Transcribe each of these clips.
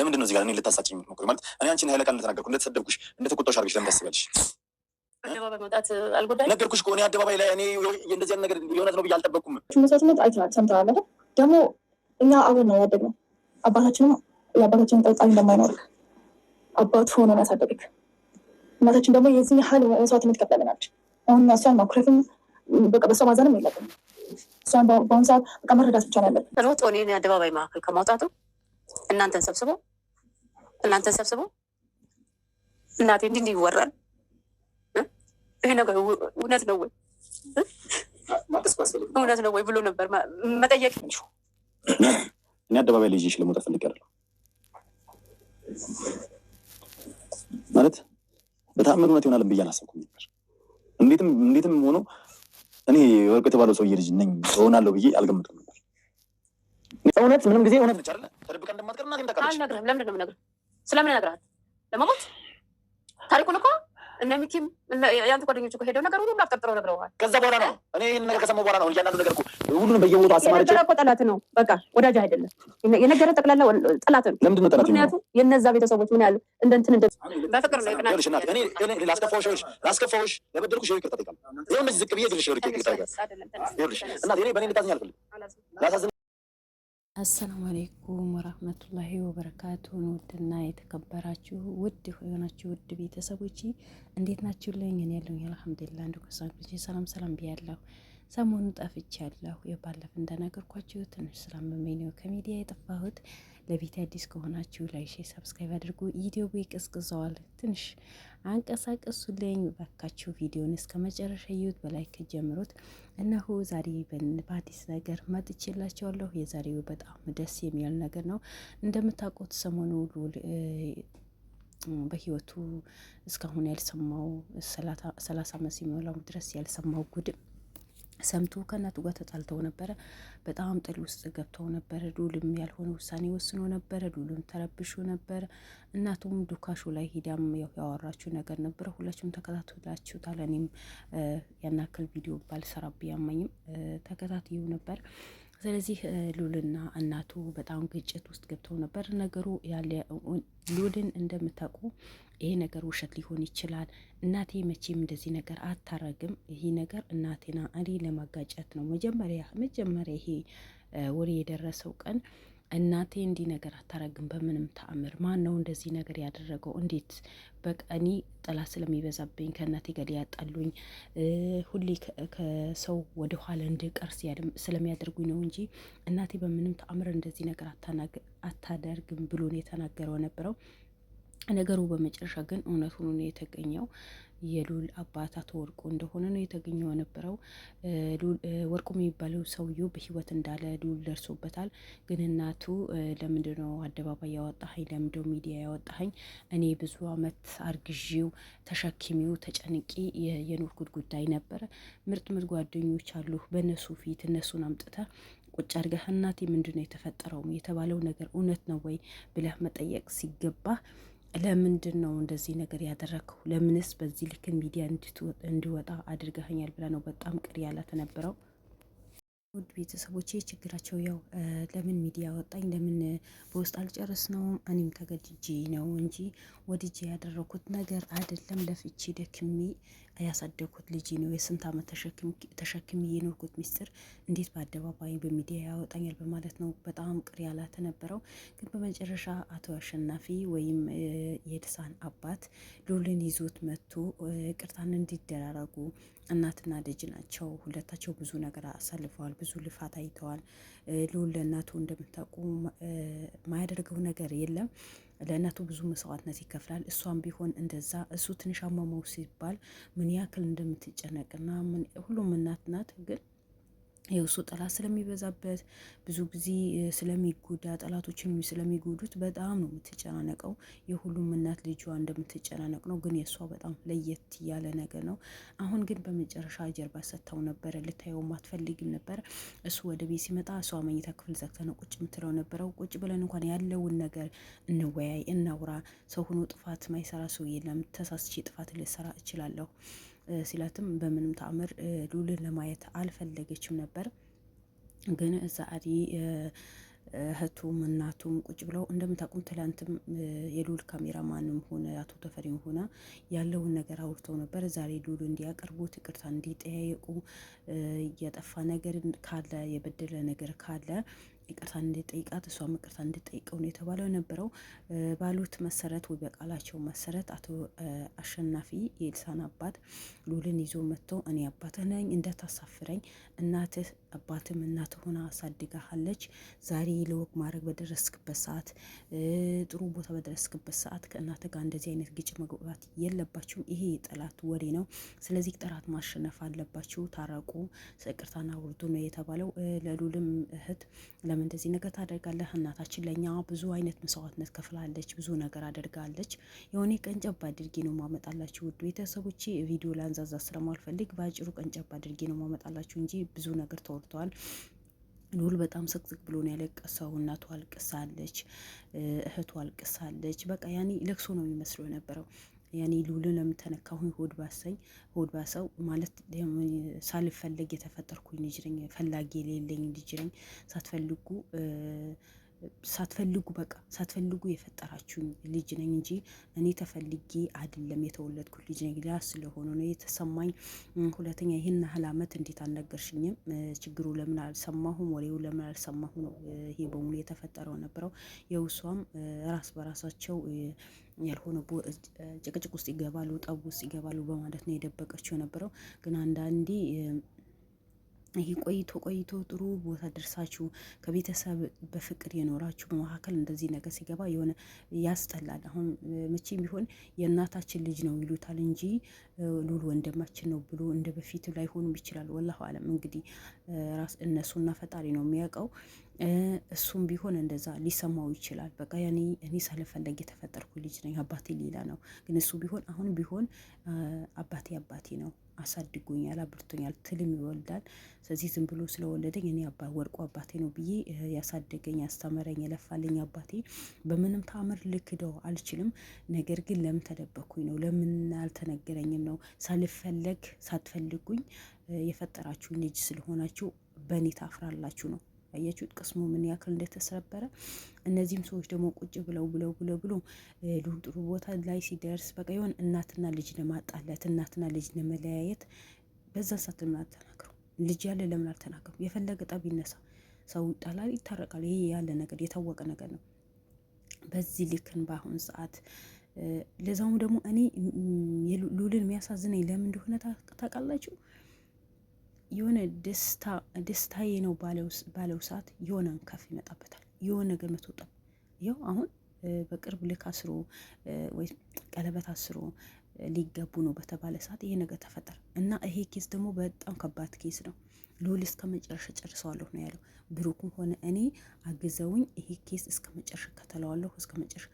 ለምንድን ነው እዚህ ጋር እኔ ልታሳጭኝ የምትሞክሪው? ማለት እኔ አንቺን ኃይለ ቃል እንደተናገርኩ እንደተሰደብኩሽ እንደተቆጣሁሽ አድርገሽ ለምን ታስቢያለሽ? አደባባይ መውጣት አልጎዳኝ ነገርኩሽ እኮ እኔ አደባባይ ላይ እኔ እንደዚህ ነገር የእውነት ነው ብዬ አልጠበቅኩም። መስዋዕትነት አይተናል፣ ሰምተናል አይደል? ደግሞ እኛ አብረን ነው ያደግነው። አባታችንም የአባታችንን ጠልጣኝ እንደማይኖር አባት ሆኖ ነው ያሳደግክ። እናታችን ደግሞ የዚህ ያህል መስዋዕትነት ከፍላለናለች። አሁን እሷን ማኩረፍም በቃ በሷ ማዘንም የለብንም። እሷን በአሁኑ ሰዓት በቃ መረዳት ብቻ ነው ያለብን። ሮጦ እኔን አደባባይ መካከል ከማውጣቱ እናንተን ሰብስቦ እናቴ እንዲህ ይወራል። ይሄ ነገር እውነት ነው ወይ እውነት ነው ወይ ብሎ ነበር መጠየቅ። እኔ አደባባይ ላይ ይዤሽ ለመውጣት ፈልጌያለሁ ማለት በተአምር እውነት ይሆናል ብዬ አላሰብኩም ነበር። እንዴትም ሆኖ እኔ ወርቁ የተባለው ሰውዬ ልጅ ነኝ እሆናለሁ ብዬ አልገመትኩም ነበር። እውነት ምንም ጊዜ እውነት ብቻ አይደለ ተደብቃ እንደማትቀር እናቴም ታውቃለች። አልነግርህም። ለምንድን ነው የምነግርህ? ስለምን እነግርሃለሁ? ለመሞት ታሪኩን እኮ እነ ሚኪም የአንተ ጓደኞች እኮ ሄደው ነገር ሁሉ አፍጠርጥረው ነግረውሃል። ከዛ በኋላ ነው እኔ ይህን ነገር ከሰማሁ በኋላ ነው እያንዳንዱ ነገር እኮ ሁሉንም በየቦታው አሰማርቼ። የነገረህ እኮ ጠላት ነው፣ በቃ ወዳጅ አይደለም። የነገረህ ጠቅላላ ጠላት ነው። ለምንድን ነው ጠላት? ምክንያቱም የነዛ ቤተሰቦች ምን ያሉ እንደ በፍቅር ነው ይቅናል። እኔ ላስከፋሁሽ ለበደልኩሽ ይቅርታ ጠይቃለሁ። ይኸው እንደዚህ ዝቅ ብዬ ግልሽ ወርቄ ይቅርታ ይኸውልሽ እናቴ እኔ በእኔ ልታዝኝ አልፈልግም። አሰላሙ አለይኩም ወራህመቱላሂ ወበረካቱ። ውድና የተከበራችሁ ውድ የሆናችሁ ውድ ቤተሰቦች እንዴት ናችሁልኝ? እኔ ያለሁኝ አልሐምዱሊላህ። እንደኮሳችሁ ሰላም ብያለሁ። ሰሞኑን ጠፍቻለሁ። የባለፈ እንደነገርኳችሁ ትንሽ ስላመመኝ ነው ከሚዲያ የጠፋሁት። ለቤት አዲስ ከሆናችሁ ላይክ፣ ሰብስክራይብ አድርጉ። ቪዲዮ ይቀዝቅዘዋል፣ ትንሽ አንቀሳቀሱልኝ ባካችሁ። ቪዲዮን እስከ መጨረሻ እዩት፣ በላይክ ጀምሩት። እነሆ ዛሬ በአዲስ ነገር መጥቼላችኋለሁ። የዛሬው በጣም ደስ የሚል ነገር ነው። እንደምታውቁት ሰሞኑ ሉል በህይወቱ እስካሁን ያልሰማው 30 ዓመት ሲሞላው ድረስ ያልሰማው ጉድ ሰምቶ ከእናቱ ጋር ተጣልተው ነበረ። በጣም ጥል ውስጥ ገብተው ነበረ። ሉልም ያልሆነ ውሳኔ ወስኖ ነበረ። ሉልም ተረብሾ ነበረ። እናቱም ዱካሹ ላይ ሂዳም ያወራችው ነገር ነበረ። ሁላችሁም ተከታትላችሁታል። እኔም ያናክል ቪዲዮ ባልሰራ ቢያማኝም ተከታትዩ ነበር። ስለዚህ ሉልና እናቱ በጣም ግጭት ውስጥ ገብተው ነበር። ነገሩ ያለ ሉልን እንደምታውቁ ይሄ ነገር ውሸት ሊሆን ይችላል። እናቴ መቼም እንደዚህ ነገር አታረግም። ይሄ ነገር እናቴና እኔ ለማጋጨት ነው። መጀመሪያ ይሄ ወሬ የደረሰው ቀን እናቴ እንዲህ ነገር አታረግም በምንም ተአምር። ማን ነው እንደዚህ ነገር ያደረገው? እንዴት በቀኒ ጥላት ስለሚበዛብኝ ከእናቴ ጋር ሊያጣሉኝ ሁሌ ከሰው ወደ ኋላ እንድቀር ስለሚያደርጉኝ ነው እንጂ እናቴ በምንም ተአምር እንደዚህ ነገር አታደርግም ብሎ ነው የተናገረው ነበረው። ነገሩ በመጨረሻ ግን እውነት ሆኖ ነው የተገኘው። የሉል አባት አቶ ወርቁ እንደሆነ ነው የተገኘው ነበረው። ወርቁ የሚባለው ሰውዬው በህይወት እንዳለ ሉል ደርሶበታል። ግን እናቱ ለምንድን ነው አደባባይ ያወጣኸኝ? ለምንድነው ሚዲያ ያወጣኸኝ? እኔ ብዙ አመት አርግዤው ተሸክሚው ተጨንቂ የኖርኩት ጉዳይ ነበረ። ምርጥ ጓደኞች አሉ። በእነሱ ፊት እነሱን አምጥተ ቁጭ አድርገህ እናቴ ምንድን ነው የተፈጠረው የተባለው ነገር እውነት ነው ወይ ብለህ መጠየቅ ሲገባ ለምንድን ነው እንደዚህ ነገር ያደረከው? ለምንስ በዚህ ልክ ሚዲያ እንዲወጣ አድርገኸኛል ብላ ነው በጣም ቅር ያላት ነበረው። ውድ ቤተሰቦቼ ችግራቸው ያው ለምን ሚዲያ ወጣኝ፣ ለምን በውስጥ አልጨርስ ነው። እኔም ተገድጄ ነው እንጂ ወድጄ ያደረኩት ነገር አይደለም። ለፍቼ ደክሜ ያሳደኩት ልጅ ነው። የስንት ዓመት ተሸክሜ የኖርኩት ሚስጥር እንዴት በአደባባይ በሚዲያ ያወጣኛል በማለት ነው በጣም ቅር ያላት ነበረው። ግን በመጨረሻ አቶ አሸናፊ ወይም የድሳን አባት ሉልን ይዞት መጥቶ ቅርታን እንዲደራረጉ እናትና ልጅ ናቸው። ሁለታቸው ብዙ ነገር አሳልፈዋል። ብዙ ልፋት አይተዋል። ሉል ለእናቱ እንደምታውቁ ማያደርገው ነገር የለም። ለእናቱ ብዙ መስዋዕትነት ይከፍላል። እሷም ቢሆን እንደዛ። እሱ ትንሽ አሟሟው ሲባል ምን ያክል እንደምትጨነቅና ሁሉም እናት ናት። ግን የእሱ ጠላት ስለሚበዛበት ብዙ ጊዜ ስለሚጎዳ ጠላቶችን ስለሚጎዱት በጣም ነው የምትጨናነቀው። የሁሉም እናት ልጇ እንደምትጨናነቅ ነው። ግን የእሷ በጣም ለየት ያለ ነገር ነው። አሁን ግን በመጨረሻ ጀርባ ሰጥታው ነበረ። ልታየውም አትፈልግም ነበር። እሱ ወደ ቤት ሲመጣ እሷ መኝታ ክፍል ዘግታ ነው ቁጭ የምትለው ነበረው። ቁጭ ብለን እንኳን ያለውን ነገር እንወያይ፣ እናውራ። ሰው ሆኖ ጥፋት ማይሰራ ሰው የለም። ተሳስቼ ጥፋት ልሰራ እችላለሁ ሲላትም በምንም ተአምር ሉልን ለማየት አልፈለገችም ነበር። ግን እዛ እህቱም እናቱም ቁጭ ብለው እንደምታውቁም ትላንትም የሉል ካሜራማንም ሆነ አቶ ተፈሪም ሆነ ያለውን ነገር አውርተው ነበር። ዛሬ ሉል እንዲያቀርቡት ይቅርታ እንዲጠያየቁ እያጠፋ ነገር ካለ የበደለ ነገር ካለ ይቅርታ እንድጠይቃት እሷም ይቅርታ እንድጠይቀው ነው የተባለው የነበረው። ባሉት መሰረት ወይ በቃላቸው መሰረት አቶ አሸናፊ የኤልሳን አባት ሉልን ይዞ መጥቶ እኔ አባትህ ነኝ እንዳታሳፍረኝ፣ እናትህ አባትም እናት ሆና አሳድጋሃለች። ዛሬ ለወግ ማድረግ በደረስክበት ሰዓት፣ ጥሩ ቦታ በደረስክበት ሰዓት ከእናትህ ጋር እንደዚህ አይነት ግጭት መግባት የለባችሁም። ይሄ የጠላት ወሬ ነው። ስለዚህ ጠላት ማሸነፍ አለባችሁ፣ ታረቁ፣ ይቅርታና ውርዱ ነው የተባለው። ለሉልም እህት ለምን እንደዚህ ነገር ታደርጋለህ? እናታችን ለእኛ ብዙ አይነት መስዋዕትነት ከፍላለች፣ ብዙ ነገር አደርጋለች። የሆነ ቀንጨብ አድርጌ ነው ማመጣላችሁ ውድ ቤተሰቦቼ። ቪዲዮ ላንዛዛ ስለማልፈልግ በአጭሩ ቀንጨብ አድርጌ ነው ማመጣላችሁ እንጂ ብዙ ነገር ተወርተዋል። ሉል በጣም ስቅስቅ ብሎ ነው ያለቀሰው። እናቱ አልቅሳለች፣ እህቱ አልቅሳለች። በቃ ያኔ ለቅሶ ነው የሚመስለው የነበረው። ያኔ ሉልን የምተነካሁኝ ሆድ ባሰው ማለት ሳልፈለግ የተፈጠርኩኝ ልጅ ነኝ፣ ፈላጊ የሌለኝ ልጅ ነኝ። ሳትፈልጉ የፈጠራችሁኝ ልጅ ነኝ እንጂ እኔ ተፈልጌ አይደለም የተወለድኩት ልጅ ነኝ። ያ ስለሆነ ነው የተሰማኝ። ሁለተኛ ይህን ያህል ዓመት እንዴት አልነገርሽኝም? ችግሩ ለምን አልሰማሁም? ወሬው ለምን አልሰማሁ ነው ይሄ በሙሉ የተፈጠረው ነበረው። የውሷም ራስ በራሳቸው ያልሆነ ጭቅጭቅ ውስጥ ይገባሉ፣ ጠብ ውስጥ ይገባሉ በማለት ነው የደበቀችው የነበረው። ግን አንዳንዴ ይሄ ቆይቶ ጥሩ ቦታ ደርሳችሁ ከቤተሰብ በፍቅር የኖራችሁ በመካከል እንደዚህ ነገር ሲገባ የሆነ ያስጠላል። አሁን መቼም ቢሆን የእናታችን ልጅ ነው ይሉታል እንጂ ሉል ወንድማችን ነው ብሎ እንደ በፊቱ ላይሆኑም ይችላል። ወላሁ አለም እንግዲህ ራስ እነሱና ፈጣሪ ነው የሚያውቀው። እሱም ቢሆን እንደዛ ሊሰማው ይችላል። በቃ ያኔ እኔ ሳልፈለግ የተፈጠርኩ ልጅ ነኝ፣ አባቴ ሌላ ነው። ግን እሱ ቢሆን አሁን ቢሆን አባቴ ነው፣ አሳድጎኛል፣ አብርቶኛል፣ ትልም ይወልዳል። ስለዚህ ዝም ብሎ ስለወለደኝ እኔ ወርቁ አባቴ ነው ብዬ ያሳደገኝ፣ ያስተመረኝ፣ የለፋልኝ አባቴ በምንም ተአምር ልክደው አልችልም። ነገር ግን ለምን ተደበኩኝ ነው፣ ለምን አልተነገረኝም ነው። ሳትፈልጉኝ የፈጠራችሁኝ ልጅ ስለሆናችሁ በእኔ ታፍራላችሁ ነው። አያችሁት ቅስሙ ምን ያክል እንደተሰበረ። እነዚህም ሰዎች ደግሞ ቁጭ ብለው ሉል ጥሩ ቦታ ላይ ሲደርስ በቃ የሆነ እናትና ልጅ ለማጣላት፣ እናትና ልጅ ለመለያየት በዛ ሰዓት ለምን አልተናገሩ? ልጅ ያለ ለምን አልተናገሩ? የፈለገ ጠብ ይነሳ፣ ሰው ይጣላል፣ ይታረቃል። ይሄ ያለ ነገር የታወቀ ነገር ነው። በዚህ ልክን በአሁን ሰዓት ለዛውም ደግሞ እኔ ሉልን የሚያሳዝነኝ ለምን እንደሆነ ታውቃላችሁ? የሆነ ደስታዬ ነው ባለው ሰዓት የሆነ ከፍ ይመጣበታል፣ የሆነ ነገር መተውጣ። ያው አሁን በቅርብ ልክ አስሮ ወይ ቀለበት አስሮ ሊገቡ ነው በተባለ ሰዓት ይሄ ነገር ተፈጠረ እና ይሄ ኬስ ደግሞ በጣም ከባድ ኬስ ነው። ሉል እስከ መጨረሻ ጨርሰዋለሁ ነው ያለው። ብሩክም ሆነ እኔ አግዘውኝ ይሄ ኬስ እስከ መጨረሻ ከተለዋለሁ እስከ መጨረሻ።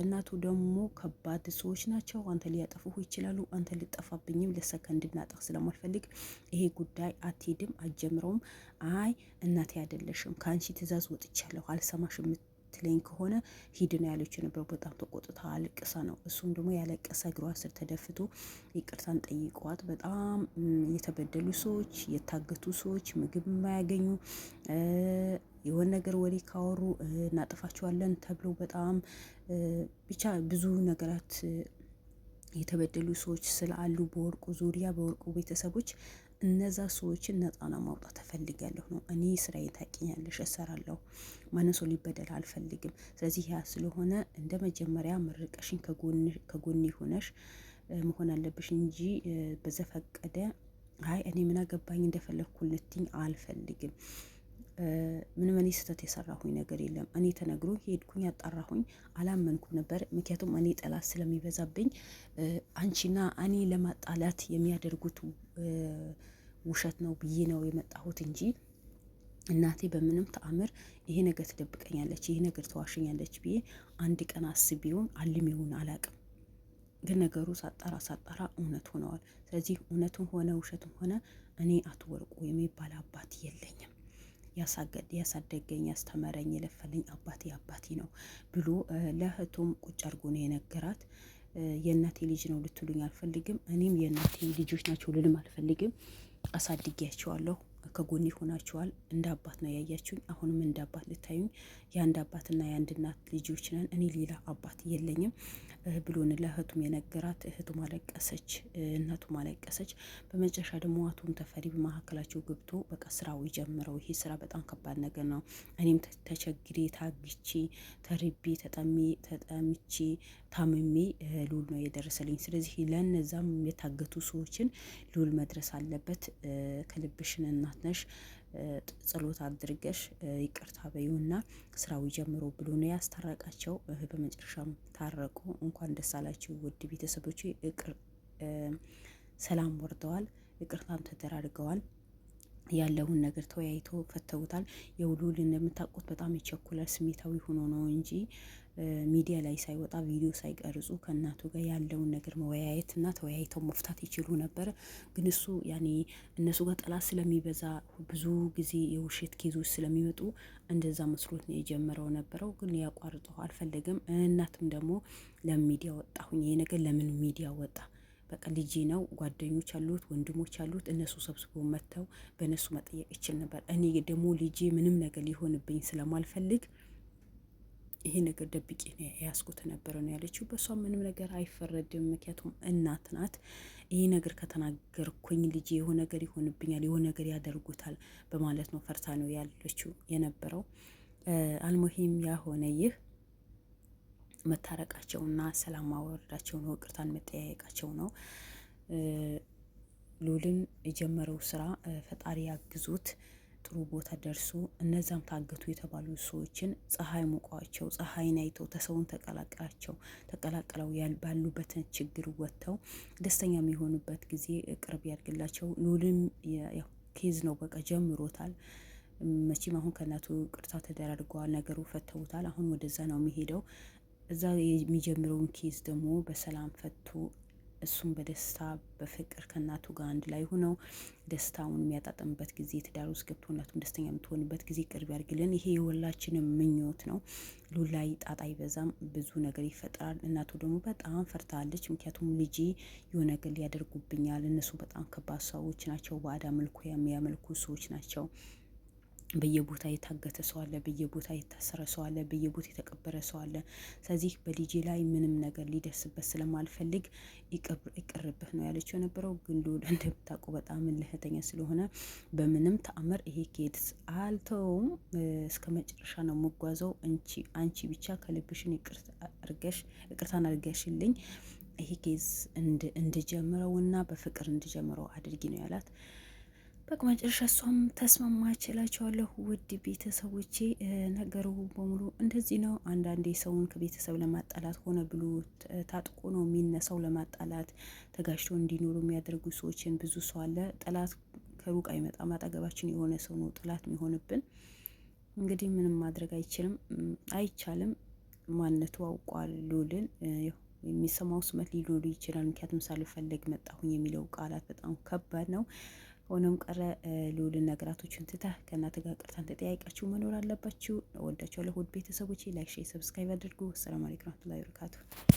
እናቱ ደግሞ ከባድ ሰዎች ናቸው። አንተ ሊያጠፉህ ይችላሉ። አንተ ልጠፋብኝም ለሰከንድ እናጠፍ ስለማልፈልግ ይሄ ጉዳይ አትሄድም፣ አትጀምረውም። አይ እናቴ አይደለሽም፣ ከአንቺ ትእዛዝ ወጥቻለሁ፣ አልሰማሽ የምትለኝ ከሆነ ሂድ ነው ያለችው ነበር። በጣም ተቆጥታ አልቅሳ ነው። እሱም ደግሞ ያለቀሰ እግሯ ስር ተደፍቶ ይቅርታን ጠይቋት። በጣም የተበደሉ ሰዎች፣ የታገቱ ሰዎች፣ ምግብ የማያገኙ የሆነ ነገር ወሬ ካወሩ እናጠፋቸዋለን ተብለው በጣም ብቻ ብዙ ነገራት የተበደሉ ሰዎች ስላሉ በወርቁ ዙሪያ በወርቁ ቤተሰቦች እነዛ ሰዎችን ነፃና ማውጣት እፈልጋለሁ ነው። እኔ ስራዬን ታውቂኛለሽ፣ እሰራለሁ። ማንም ሰው ሊበደል አልፈልግም። ስለዚህ ያ ስለሆነ እንደ መጀመሪያ መርቀሽኝ ከጎኔ ሆነሽ መሆን አለብሽ እንጂ በዘፈቀደ አይ እኔ ምን አገባኝ እንደፈለግኩ ልትኝ አልፈልግም። ምንም እኔ ስህተት የሰራሁኝ ነገር የለም። እኔ ተነግሮ ሄድኩኝ፣ አጣራሁኝ፣ አላመንኩም ነበር። ምክንያቱም እኔ ጠላት ስለሚበዛብኝ አንቺና እኔ ለማጣላት የሚያደርጉት ውሸት ነው ብዬ ነው የመጣሁት እንጂ እናቴ በምንም ተአምር ይሄ ነገር ትደብቀኛለች፣ ይሄ ነገር ተዋሸኛለች ብዬ አንድ ቀን አስቤውን አልሜውን አላቅም። ግን ነገሩ ሳጣራ እውነት ሆነዋል። ስለዚህ እውነቱም ሆነ ውሸቱም ሆነ እኔ አቶ ወርቁ የሚባል አባት የለኝም። ያሳደገኝ ያስተመረኝ የለፈልኝ አባቴ ነው ብሎ ለእህቱም ቁጭ አድርጎ ነው የነገራት። የእናቴ ልጅ ነው ልትሉኝ አልፈልግም። እኔም የእናቴ ልጆች ናቸው ልልም አልፈልግም። አሳድጌያቸዋለሁ። ከጎኔ ሆናችኋል። እንደ አባት ነው ያያችሁኝ። አሁንም እንደ አባት ልታዩኝ። የአንድ አባትና የአንድ እናት ልጆች ነን። እኔ ሌላ አባት የለኝም ብሎን ለእህቱም የነገራት። እህቱም አለቀሰች፣ እናቱም አለቀሰች። በመጨረሻ ደግሞ አቶም ተፈሪ በመካከላቸው ገብቶ በቃ ስራው ጀምረው። ይሄ ስራ በጣም ከባድ ነገር ነው። እኔም ተቸግሬ ታግቼ ተርቤ ተጠምቼ ታምሜ ሉል ነው የደረሰልኝ። ስለዚህ ለነዛም የታገቱ ሰዎችን ሉል መድረስ አለበት። ከልብሽን እናት ነሽ፣ ጸሎት አድርገሽ ይቅርታ በይውና ስራው ጀምሮ ብሎ ነው ያስታረቃቸው። በመጨረሻም ታረቁ። እንኳን ደስ አላችሁ ውድ ቤተሰቦች። ሰላም ወርደዋል፣ ይቅርታም ተደራርገዋል። ያለውን ነገር ተወያይቶ ፈተውታል። የሉል እንደምታውቁት በጣም ይቸኩላል፣ ስሜታዊ ሆኖ ነው እንጂ ሚዲያ ላይ ሳይወጣ ቪዲዮ ሳይቀርጹ ከእናቱ ጋር ያለውን ነገር መወያየት እና ተወያይተው መፍታት ይችሉ ነበር። ግን እሱ ያኔ እነሱ ጋር ጠላት ስለሚበዛ ብዙ ጊዜ የውሸት ኬዞች ስለሚመጡ እንደዛ መስሎት ነው የጀመረው ነበረው። ግን ያቋርጠው አልፈለገም። እናትም ደግሞ ለሚዲያ ወጣሁኝ፣ ይሄ ነገር ለምን ሚዲያ ወጣ? በቃ ልጄ ነው፣ ጓደኞች አሉት፣ ወንድሞች አሉት። እነሱ ሰብስቦ መጥተው በእነሱ መጠየቅ ይችል ነበር። እኔ ደግሞ ልጄ ምንም ነገር ሊሆንብኝ ስለማልፈልግ ይሄ ነገር ደብቄ ነው ያስኩት ነበረ ነው ያለችው። በሷ ምንም ነገር አይፈረድም፣ ምክንያቱም እናት ናት። ይሄ ነገር ከተናገርኩኝ ልጄ የሆነ ነገር ይሆንብኛል፣ የሆነ ነገር ያደርጉታል በማለት ነው ፈርታ ነው ያለችው የነበረው። አልሙሂም ያሆነ ይህ መታረቃቸውና ሰላም ማወረዳቸው ነው፣ ይቅርታን መጠያየቃቸው ነው። ሉልን የጀመረው ስራ ፈጣሪ ያግዙት ጥሩ ቦታ ደርሶ እነዛም ታገቱ የተባሉ ሰዎችን ፀሐይ ሙቋቸው፣ ፀሐይን አይተው ተሰውን ተቀላቅለው ባሉበትን ችግር ወጥተው ደስተኛ የሚሆኑበት ጊዜ ቅርብ ያድርግላቸው። ሉልም ኬዝ ነው በቃ ጀምሮታል። መቼም አሁን ከእናቱ ቅርታ ተደራርገዋል፣ ነገሩ ፈተውታል። አሁን ወደዛ ነው የሚሄደው። እዛ የሚጀምረውን ኬዝ ደግሞ በሰላም ፈቶ እሱም በደስታ በፍቅር ከእናቱ ጋር አንድ ላይ ሆነው ደስታውን የሚያጣጥምበት ጊዜ፣ ትዳር ውስጥ ገብቶ እናቱን ደስተኛ የምትሆንበት ጊዜ ቅርብ ያድርግልን። ይሄ የሁላችንም ምኞት ነው። ሉል ላይ ጣጣ ይበዛም፣ ብዙ ነገር ይፈጠራል። እናቱ ደግሞ በጣም ፈርታለች። ምክንያቱም ልጄ የሆነ ነገር ሊያደርጉብኛል፣ እነሱ በጣም ከባድ ሰዎች ናቸው፣ ባዕድ አምልኮ የሚያመልኩ ሰዎች ናቸው። በየቦታ የታገተ ሰው አለ፣ በየቦታ የታሰረ ሰው አለ፣ በየቦታ የተቀበረ ሰው አለ። ስለዚህ በልጄ ላይ ምንም ነገር ሊደርስበት ስለማልፈልግ ይቅርብህ ነው ያለችው የነበረው። ግን ሉል እንደምታውቁ በጣም እልህተኛ ስለሆነ በምንም ተአምር ይሄ ኬዝ አልተውም፣ እስከ መጨረሻ ነው የምጓዘው። አንቺ ብቻ ከልብሽን ይቅርታን አድርገሽልኝ ይሄ ኬዝ እንድጀምረውና በፍቅር እንድጀምረው አድርጊ ነው ያላት። በቃ መጨረሻ እሷም ተስማማች እላቸዋለሁ። ውድ ቤተሰቦቼ ነገሩ በሙሉ እንደዚህ ነው። አንዳንዴ ሰውን ከቤተሰብ ለማጣላት ሆነ ብሎ ታጥቆ ነው የሚነሳው ለማጣላት፣ ተጋጅቶ እንዲኖሩ የሚያደርጉ ሰዎችን ብዙ ሰው አለ። ጠላት ከሩቅ አይመጣም፣ አጠገባችን የሆነ ሰው ነው ጠላት የሚሆንብን። እንግዲህ ምንም ማድረግ አይቻልም። ማንነቱ አውቋል ሉልን። የሚሰማው ስመት ሊኖሩ ይችላል። ምክንያቱም ሳልፈለግ መጣሁኝ የሚለው ቃላት በጣም ከባድ ነው። ሆኖም ቀረ ሉልን ነገራቶችን ትተህ ከእናት ጋር ቅርታን ተጠያይቃችሁ መኖር አለባችሁ። ወዳችኋለሁ ውድ ቤተሰቦቼ። ላይክ፣ ሼር፣ ሰብስክራይብ አድርጉ። ሰላም አለይኩም ወራህመቱላሂ ወበረካቱ።